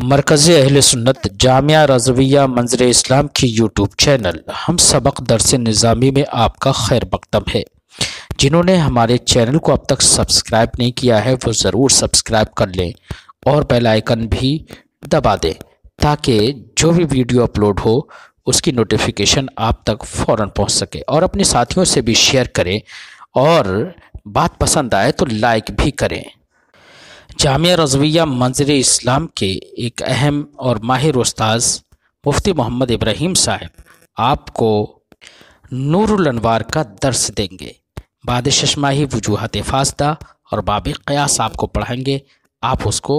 مرکز اہل سنت جامعہ رضویہ منظر اسلام کی یوٹیوب چینل ہم سبق درس نظامی میں آپ کا خیر مقدم ہے۔ جنہوں نے ہمارے چینل کو اب تک سبسکرائب نہیں کیا ہے وہ ضرور سبسکرائب کر لیں اور بیل آئیکن بھی دبا دیں تاکہ جو بھی ویڈیو اپلوڈ ہو اس کی نوٹیفیکیشن آپ تک فوراً پہنچ سکے، اور اپنے ساتھیوں سے بھی شیئر کریں اور بات پسند آئے تو لائک بھی کریں۔ جامعہ رضویہ منظر اسلام کے ایک اہم اور ماہر استاذ مفتی محمد ابراہیم صاحب آپ کو نور الانوار کا درس دیں گے۔ بعد ششماہی وجوہات فاسدہ اور باب قیاس آپ کو پڑھائیں گے، آپ اس کو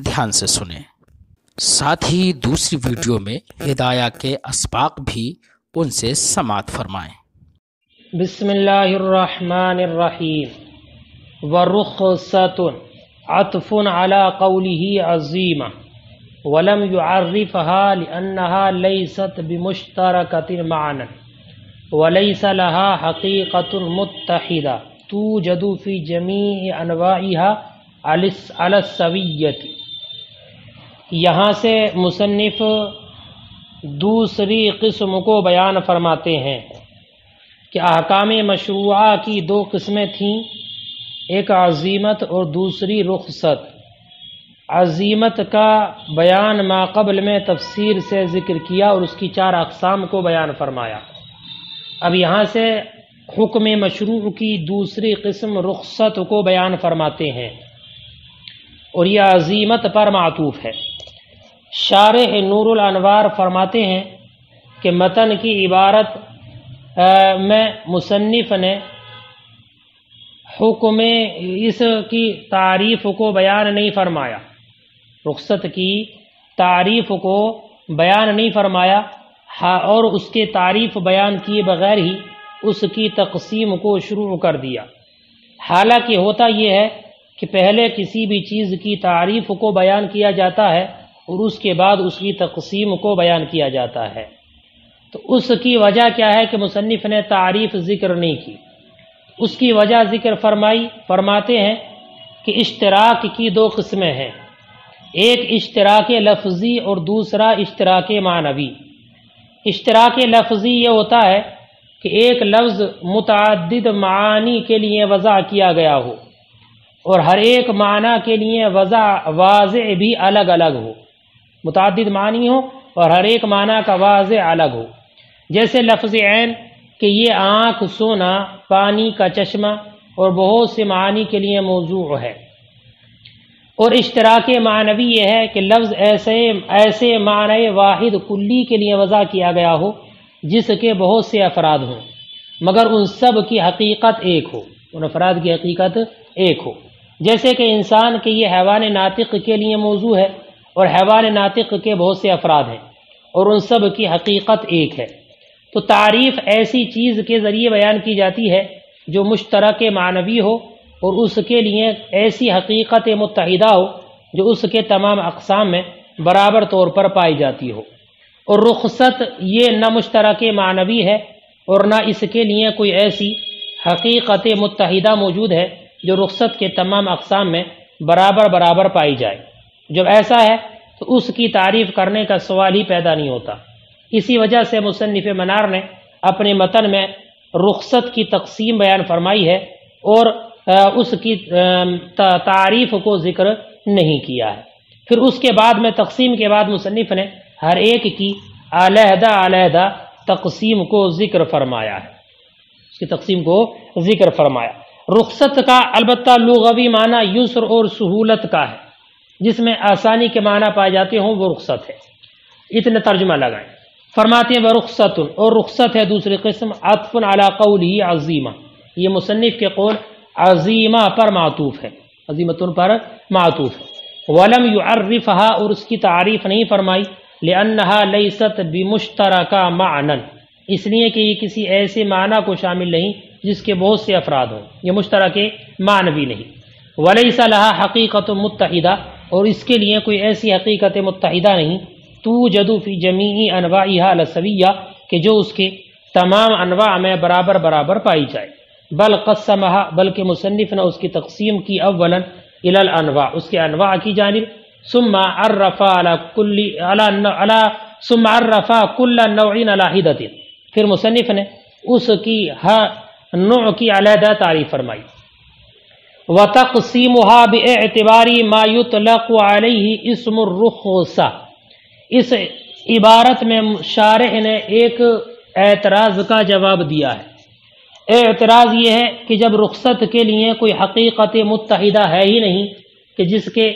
دھیان سے سنیں۔ ساتھ ہی دوسری ویڈیو میں ہدایہ کے اسباق بھی ان سے سماعت فرمائیں۔ بسم اللہ الرحمن الرحیم۔ ورخصۃ عطف على قوله عظیمہ ولم يعرفها لأنها ليست بمشتركة معنى وليس لها حقيقة متحدة توجد في جميع أنواعها على السوية۔ یہاں سے مصنف دوسری قسم کو بیان فرماتے ہیں کہ احکام مشروعہ کی دو قسمیں تھیں، ایک عزیمت اور دوسری رخصت۔ عزیمت کا بیان ما قبل میں تفسیر سے ذکر کیا اور اس کی 4 اقسام کو بیان فرمایا۔ اب یہاں سے حکم مشروع کی دوسری قسم رخصت کو بیان فرماتے ہیں، اور یہ عزیمت پر معطوف ہے۔ شارح نور الانوار فرماتے ہیں کہ متن کی عبارت میں مصنف نے حکم اس کی تعریف کو بیان نہیں فرمایا، رخصت کی تعریف کو بیان نہیں فرمایا، اور اس کے تعریف بیان کیے بغیر ہی اس کی تقسیم کو شروع کر دیا۔ حالانکہ ہوتا یہ ہے کہ پہلے کسی بھی چیز کی تعریف کو بیان کیا جاتا ہے اور اس کے بعد اس کی تقسیم کو بیان کیا جاتا ہے۔ تو اس کی وجہ کیا ہے کہ مصنف نے تعریف ذکر نہیں کی؟ اس کی وجہ ذکر فرماتے ہیں کہ اشتراک کی 2 قسمیں ہیں، ایک اشتراک لفظی اور دوسرا اشتراک معنوی۔ اشتراک لفظی یہ ہوتا ہے کہ ایک لفظ متعدد معانی کے لیے وضع کیا گیا ہو اور ہر ایک معنی کے لیے واضح بھی الگ الگ ہو، متعدد معنی ہو اور ہر ایک معنی کا واضح الگ ہو۔ جیسے لفظ عین کہ یہ آنکھ، سونا، پانی کا چشمہ اور بہت سے معانی کے لیے موضوع ہے۔ اور اشتراک معنوی یہ ہے کہ لفظ ایسے معنی واحد کلی کے لیے وضع کیا گیا ہو جس کے بہت سے افراد ہوں مگر ان سب کی حقیقت ایک ہو، ان افراد کی حقیقت ایک ہو۔ جیسے کہ انسان کے یہ حیوان ناطق کے لیے موضوع ہے اور حیوان ناطق کے بہت سے افراد ہیں اور ان سب کی حقیقت ایک ہے۔ تو تعریف ایسی چیز کے ذریعے بیان کی جاتی ہے جو مشترک معنوی ہو اور اس کے لیے ایسی حقیقت متحدہ ہو جو اس کے تمام اقسام میں برابر طور پر پائی جاتی ہو۔ اور رخصت یہ نہ مشترک معنوی ہے اور نہ اس کے لیے کوئی ایسی حقیقت متحدہ موجود ہے جو رخصت کے تمام اقسام میں برابر پائی جائے۔ جب ایسا ہے تو اس کی تعریف کرنے کا سوال ہی پیدا نہیں ہوتا۔ اسی وجہ سے مصنف منار نے اپنے متن میں رخصت کی تقسیم بیان فرمائی ہے اور اس کی تعریف کو ذکر نہیں کیا ہے۔ پھر اس کے بعد میں تقسیم کے بعد مصنف نے ہر ایک کی علیحدہ تقسیم کو ذکر فرمایا ہے، اس کی تقسیم کو ذکر فرمایا۔ رخصت کا البتہ لغوی معنی یسر اور سہولت کا ہے، جس میں آسانی کے معنی پائے جاتے ہوں وہ رخصت ہے۔ اتنے ترجمہ لگائیں۔ فرماتے ہیں ورخصت، اور رخصت ہے دوسری قسم عطف علی قولہ عظیمہ، یہ مصنف کے قول عظیمہ پر معطوف ہے، عظیمتن پر معطوف ہے۔ ولم یعرفہا، اور اس کی تعریف نہیں فرمائی، لأنہا لیست بمشترکہ معنی، اس لیے کہ یہ کسی ایسے معنی کو شامل نہیں جس کے بہت سے افراد ہوں، یہ مشترک معنوی نہیں۔ ولیس لہا حقیقت متحدہ، اور اس کے لیے کوئی ایسی حقیقت متحدہ نہیں، توجد فی جمیع انواعها علی السویہ، کہ جو اس کے تمام انواع میں برابر پائی جائے۔ بل قسمها، بلکہ مصنف نے اس کی تقسیم کی اولا الی الانواع، اس کے انواع کی جانب، ثم عرف كل نوع على حدة، پھر مصنف نے اس کی ہر نوع کی علیحدہ تعریف فرمائی. وتقسیمها باعتبار ما يطلق عليه اسم الرخصة، اس عبارت میں شارح نے ایک اعتراض کا جواب دیا ہے. اعتراض یہ ہے کہ جب رخصت کے لیے کوئی حقیقت متحدہ ہے ہی نہیں کہ جس کے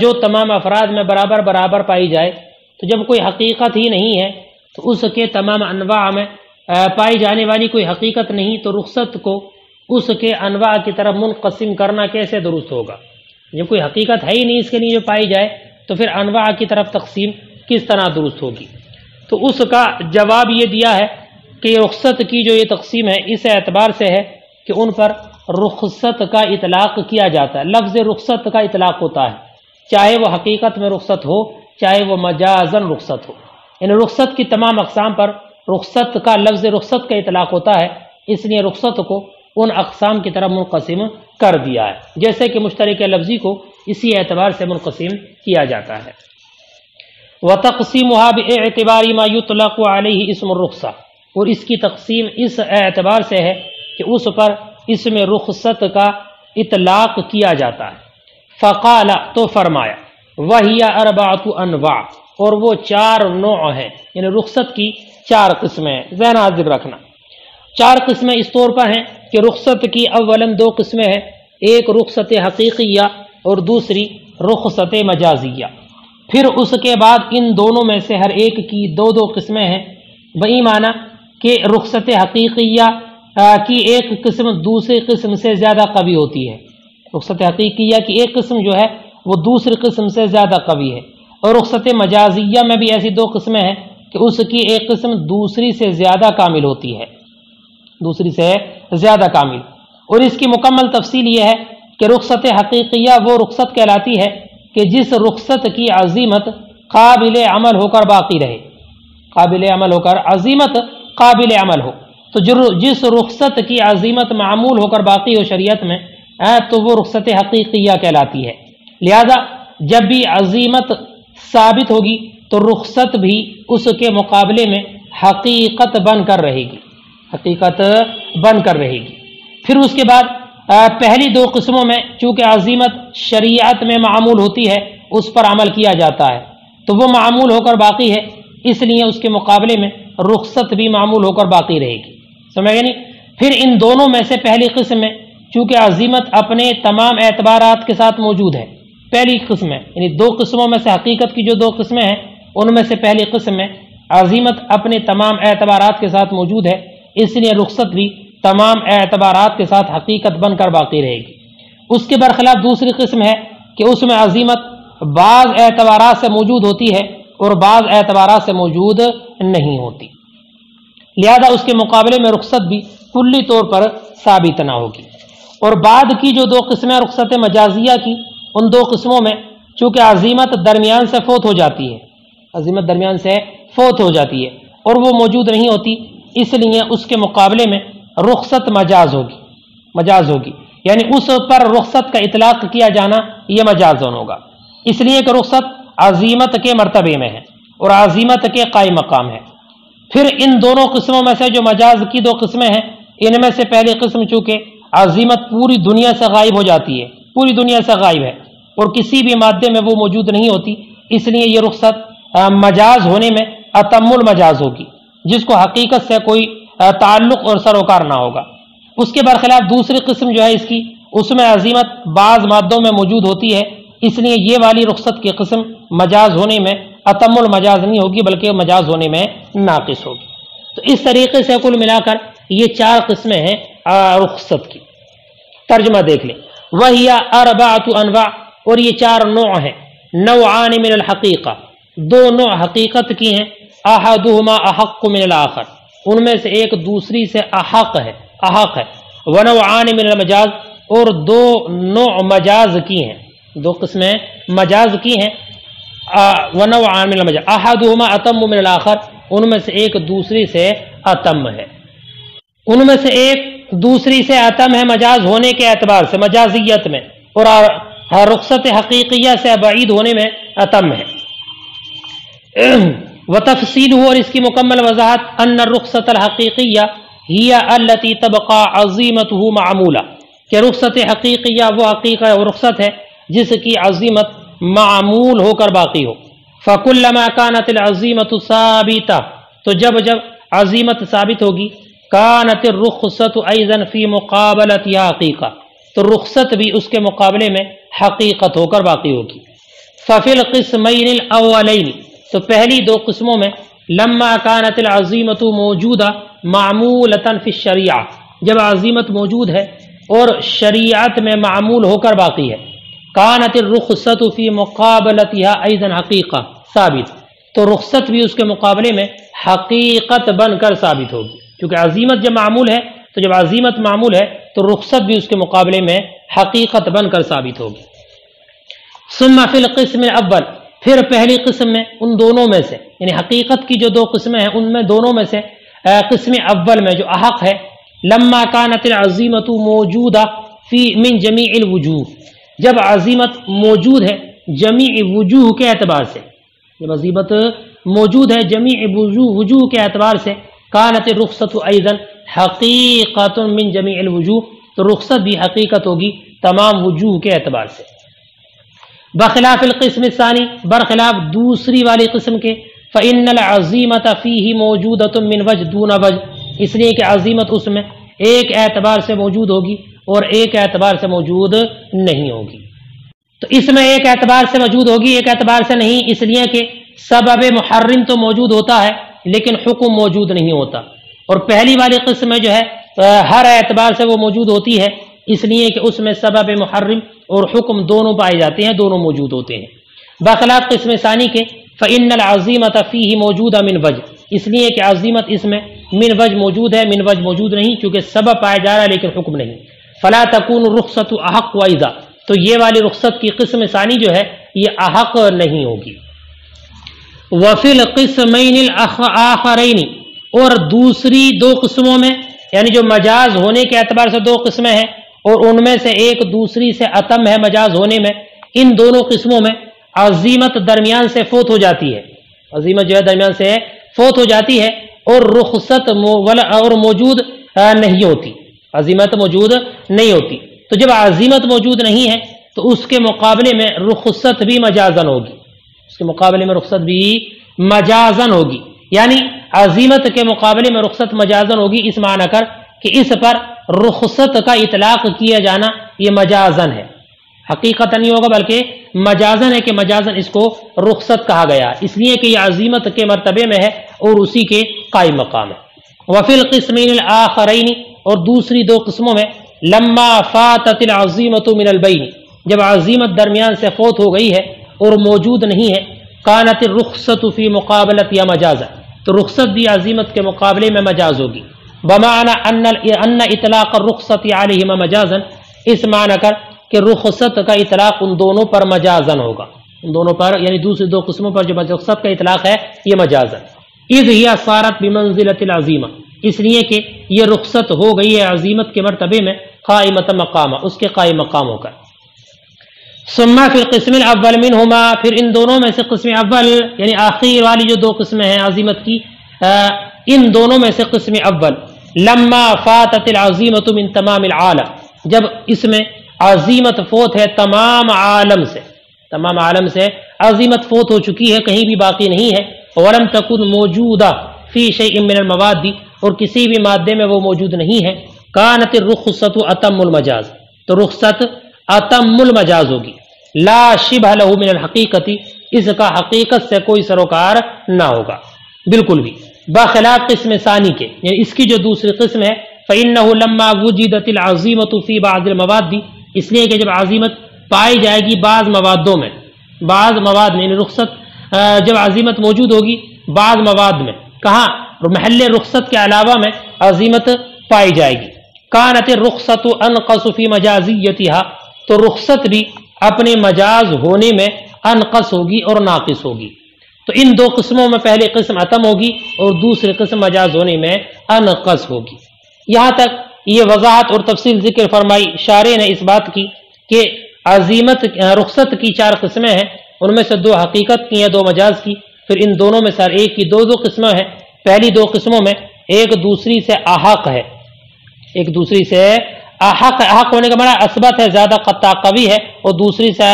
جو تمام افراد میں برابر برابر پائی جائے، تو جب کوئی حقیقت ہی نہیں ہے تو اس کے تمام انواع میں پائی جانے والی کوئی حقیقت نہیں، تو رخصت کو اس کے انواع کی طرف منقسم کرنا کیسے درست ہوگا؟ جب کوئی حقیقت ہے ہی نہیں اس کے لیے جو پائی جائے تو پھر انواع کی طرف تقسیم کس طرح درست ہوگی؟ تو اس کا جواب یہ دیا ہے کہ رخصت کی جو یہ تقسیم ہے اس اعتبار سے ہے کہ ان پر رخصت کا اطلاق کیا جاتا ہے. لفظ رخصت کا اطلاق ہوتا ہے، چاہے وہ حقیقت میں رخصت ہو چاہے وہ مجازن رخصت ہو. ان رخصت کی تمام اقسام پر رخصت کا لفظ رخصت کا اطلاق ہوتا ہے، اس لیے رخصت کو ان اقسام کی طرف منقسم کر دیا ہے، جیسے کہ مشترک لفظی کو اسی اعتبار سے منقسم کیا جاتا ہے. وَتَقْسِيمُهَا بِاعْتِبَارِ مَا يُطْلَقُ عَلَيْهِ اسم الرخصة، اور اس کی تقسیم اس اعتبار سے ہے کہ اس پر اسم رخصت کا اطلاق کیا جاتا ہے. فقال، تو فرمایا، وَهِيَ أَرْبَعَةُ أَنْوَاعٍ، اور وہ 4 نوع ہیں، یعنی رخصت کی 4 قسمیں ہیں. ذہن حاضر رکھنا، 4 قسمیں اس طور پر ہیں کہ رخصت کی اولاً 2 قسمیں ہیں، ایک رخصت حقیقیہ اور دوسری رخصت مجازیہ. پھر اس کے بعد ان دونوں میں سے ہر ایک کی 2 قسمیں ہیں. وہی معنی کہ رخصت حقیقیہ کی ایک قسم دوسری قسم سے زیادہ قوی ہوتی ہے. رخصت حقیقیہ کی ایک قسم جو ہے وہ دوسری قسم سے زیادہ قوی ہے، اور رخصت مجازیہ میں بھی ایسی 2 قسمیں ہیں کہ اس کی ایک قسم دوسری سے زیادہ کامل ہوتی ہے، دوسری سے زیادہ کامل. اور اس کی مکمل تفصیل یہ ہے کہ رخصت حقیقیہ وہ رخصت کہلاتی ہے کہ جس رخصت کی عزیمت قابل عمل ہو کر باقی رہے، قابل عمل ہو کر عزیمت قابل عمل ہو. تو جس رخصت کی عزیمت معمول ہو کر باقی ہو شریعت میں تو وہ رخصت حقیقیہ کہلاتی ہے. لہذا جب بھی عزیمت ثابت ہوگی تو رخصت بھی اس کے مقابلے میں حقیقت بن کر رہے گی، حقیقت بن کر رہے گی. پھر اس کے بعد پہلی 2 قسموں میں چونکہ عزیمت شریعت میں معمول ہوتی ہے اس پر عمل کیا جاتا ہے تو وہ معمول ہو کر باقی ہے، اس لیے اس کے مقابلے میں رخصت بھی معمول ہو کر باقی رہے گی. سمجھ گئے نہیں؟ پھر ان دونوں میں سے پہلی قسم میں چونکہ عزیمت اپنے تمام اعتبارات کے ساتھ موجود ہے، پہلی قسم ہے، یعنی 2 قسموں میں سے حقیقت کی جو 2 قسمیں ہیں ان میں سے پہلی قسم میں عزیمت اپنے تمام اعتبارات کے ساتھ موجود ہے، اس لیے رخصت بھی تمام اعتبارات کے ساتھ حقیقت بن کر باقی رہے گی. اس کے برخلاف دوسری قسم ہے کہ اس میں عزیمت بعض اعتبارات سے موجود ہوتی ہے اور بعض اعتبارات سے موجود نہیں ہوتی، لہذا اس کے مقابلے میں رخصت بھی کلی طور پر ثابت نہ ہوگی. اور بعد کی جو 2 قسمیں رخصت مجازیہ کی، ان 2 قسموں میں چونکہ عزیمت درمیان سے فوت ہو جاتی ہے، عزیمت درمیان سے فوت ہو جاتی ہے اور وہ موجود نہیں ہوتی، اس لیے اس کے مقابلے میں رخصت مجاز ہوگی، یعنی اس پر رخصت کا اطلاق کیا جانا یہ مجازن ہوگا، اس لیے کہ رخصت عزیمت کے مرتبے میں ہے اور عزیمت کے قائم مقام ہے. پھر ان دونوں قسموں میں سے جو مجاز کی 2 قسمیں ہیں، ان میں سے پہلی قسم چونکہ عزیمت پوری دنیا سے غائب ہو جاتی ہے، پوری دنیا سے غائب ہے اور کسی بھی مادے میں وہ موجود نہیں ہوتی، اس لیے یہ رخصت مجاز ہونے میں اتم المجاز ہوگی، جس کو حقیقت سے کوئی تعلق اور سروکار نہ ہوگا. اس کے برخلاف دوسری قسم جو ہے اس میں عزیمت بعض مادوں میں موجود ہوتی ہے، اس لیے یہ والی رخصت کی قسم مجاز ہونے میں اتم المجاز نہیں ہوگی بلکہ مجاز ہونے میں ناقص ہوگی. تو اس طریقے سے کل ملا کر یہ 4 قسمیں ہیں رخصت کی. ترجمہ دیکھ لیں، وَهِيَ 4 انواع، اور یہ 4 نوع ہیں. نوعان من الحقیقہ، 2 نوع حقیقت کی ہیں، احدهما احق من الاخر، ان میں سے ایک دوسری سے احق ہے. ونوعان من المجاز، اور 2 نوع مجاز کی ہیں، 2 قسمیں مجاز کی ہیں. ونوعان من المجاز احدهما اتم من الاخر، ان میں سے ایک دوسری سے اتم ہے، ان میں سے ایک دوسری سے اتم ہے مجاز ہونے کے اعتبار سے مجازیت میں، اور رخصت حقیقیہ سے بعید ہونے میں اتم ہے۔ وتفصیل ہو، اور اس کی مکمل وضاحت، ان الرخصت الحقیقیہ ہی التی تبقى عظیمتہ معمولہ، کہ رخصت حقیقیہ وہ حقیقہ اور رخصت ہے جس کی عظیمت معمول ہو کر باقی ہو۔ فکلما کانت العظیمت ثابتہ، تو جب جب عظیمت ثابت ہوگی، کانت الرخصت ایضا فی مقابلتها حقیقہ، تو رخصت بھی اس کے مقابلے میں حقیقت ہو کر باقی ہوگی۔ ففی القسمین الاولین، تو پہلی دو قسموں میں، لما کانت العظیمت موجودہ معمولۃ فی الشریعہ، جب عظیمت موجود ہے اور شریعت میں معمول ہو کر باقی ہے، کانت الرخصت فی مقابلتها ایضا حقیقہ ثابت، تو رخصت بھی اس کے مقابلے میں حقیقت بن کر ثابت ہوگی، کیونکہ عظیمت جب معمول ہے، تو جب عظیمت معمول ہے تو رخصت بھی اس کے مقابلے میں حقیقت بن کر ثابت ہوگی۔ ثم فی القسم الاول، پھر پہلی قسم میں، ان دونوں میں سے، یعنی حقیقت کی جو دو قسمیں ہیں ان میں دونوں میں سے قسم اول میں جو احق ہے، لما کانت العظیمت موجودہ فی من جمیع الوجوہ، جب عظیمت موجود ہے جمیع وجوہ کے اعتبار سے، جب عظیمت موجود ہے جمیع وجوہ کے اعتبار سے، کانت الرخصت ایضا حقیقت من جمیع الوجوہ، تو رخصت بھی حقیقت ہوگی تمام وجوہ کے اعتبار سے۔ بخلاف القسم الثانی، برخلاف دوسری والی قسم کے، فإن العظیمت فیہ موجودۃ من وجہ دون وجہ، اس لیے کہ عظیمت اس میں ایک اعتبار سے موجود ہوگی اور ایک اعتبار سے موجود نہیں ہوگی۔ تو اس میں ایک اعتبار سے موجود ہوگی، ایک اعتبار سے نہیں، اس لیے کہ سبب محرم تو موجود ہوتا ہے لیکن حکم موجود نہیں ہوتا، اور پہلی والی قسم میں جو ہے ہر اعتبار سے وہ موجود ہوتی ہے، اس لیے کہ اس میں سبب محرم اور حکم دونوں پائے جاتے ہیں، دونوں موجود ہوتے ہیں۔ بخلاف قسم ثانی کے، فإن العظیمت فیہ موجودہ من وجہ، اس لیے کہ عظیمت اس میں من وجہ موجود ہے، من وجہ موجود نہیں، کیونکہ سبب پایا جا رہا ہے لیکن حکم نہیں۔ فلا تکون الرخصت احق وایذا، تو یہ والی رخصت کی قسم ثانی جو ہے یہ احق نہیں ہوگی۔ وفی القسمین الآخرین، اور دوسری دو قسموں میں، یعنی جو مجاز ہونے کے اعتبار سے دو قسمیں ہیں اور ان میں سے ایک دوسری سے اتم ہے مجاز ہونے میں، ان دونوں قسموں میں عظیمت درمیان سے فوت ہو جاتی ہے، عظیمت جو ہے درمیان سے فوت ہو جاتی ہے اور رخصت اور موجود نہیں ہوتی، عظیمت موجود نہیں ہوتی۔ تو جب عظیمت موجود نہیں ہے تو اس کے مقابلے میں رخصت بھی مجازن ہوگی، اس کے مقابلے میں رخصت بھی مجازن ہوگی، یعنی عظیمت کے مقابلے میں رخصت مجازن ہوگی، اس معنی کر کہ اس پر رخصت کا اطلاق کیا جانا یہ مجازن ہے، حقیقت نہیں ہوگا بلکہ مجازن ہے، کہ مجازن اس کو رخصت کہا گیا اس لیے کہ یہ عظیمت کے مرتبے میں ہے اور اسی کے قائم مقام ہے۔ وفی القسمین الآخرین، اور دوسری دو قسموں میں، لما فاتت العظیمت من البین، جب عظیمت درمیان سے فوت ہو گئی ہے اور موجود نہیں ہے، کانت الرخصت فی مقابلت یا مجازا، تو رخصت بھی عظیمت کے مقابلے میں مجاز ہوگی، بمعنی ان اطلاق الرخصت علیہما مجازا، اس معنی کر کہ رخصت کا اطلاق ان دونوں پر مجازن ہوگا، ان دونوں پر یعنی دوسری دو قسموں پر جو رخصت کا اطلاق ہے یہ مجازن۔ اذ ہی صارت بمنزلۃ العظیمہ، اس لیے کہ یہ رخصت ہو گئی ہے عظیمت کے مرتبے میں، قائمۃ مقامہ، اس کے قائم مقام ہو کر۔ ثم فی القسم الاول منہما، پھر ان دونوں میں سے قسم اول یعنی آخر والی جو دو قسمیں ہیں عظیمت کی، ان دونوں میں سے قسم اول، لما فاتت العظیمت من تمام العالم، جب اس میں عظیمت فوت ہے تمام عالم سے، تمام عالم سے عظیمت فوت ہو چکی ہے، کہیں بھی باقی نہیں ہے، ولم تکن موجودہ فی شیء من المواد، اور کسی بھی مادے میں وہ موجود نہیں ہے، کانت الرخصت اتم المجاز، تو رخصت اتم المجاز ہوگی، لا شبہ لہ من الحقیقت، اس کا حقیقت سے کوئی سروکار نہ ہوگا بالکل بھی، بخلاف قسم ثانی کے، یعنی اس کی جو دوسری قسم ہے، فإنہ لما وجدت العظیمت فی بعض المواد، اس لیے کہ جب عظیمت پائی جائے گی بعض موادوں میں، بعض مواد میں، یعنی رخصت جب عظیمت موجود ہوگی بعض مواد میں، کہاں؟ محل رخصت کے علاوہ میں عظیمت پائی جائے گی، کانت الرخصت انقص فی مجازیتہا، تو رخصت بھی اپنے مجاز ہونے میں انقص ہوگی اور ناقص ہوگی۔ تو ان دو قسموں میں پہلی قسم اتم ہوگی اور دوسری قسم مجاز ہونے میں انقص ہوگی۔ یہاں تک یہ وضاحت اور تفصیل ذکر فرمائی شارح نے اس بات کی کہ عزیمت رخصت کی 4 قسمیں ہیں، ان میں سے 2 حقیقت کی ہیں، 2 مجاز کی، پھر ان دونوں میں سے ہر ایک کی 2 قسمیں ہیں۔ پہلی 2 قسموں میں ایک دوسری سے احق ہے، ایک دوسری سے احق ہے، احق ہونے کا معنی اثبت ہے، زیادہ قطع قوی ہے، اور دوسری سے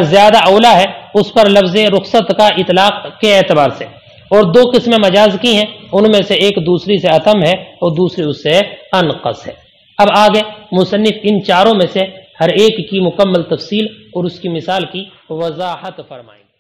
زیادہ اولا ہے، اس پر لفظ رخصت کا اطلاق کے اعتبار سے۔ اور 2 قسمیں مجاز کی ہیں، ان میں سے ایک دوسری سے اتم ہے اور دوسری اس سے انقص ہے۔ اب آگے مصنف ان چاروں میں سے ہر ایک کی مکمل تفصیل اور اس کی مثال کی وضاحت فرمائیں گے۔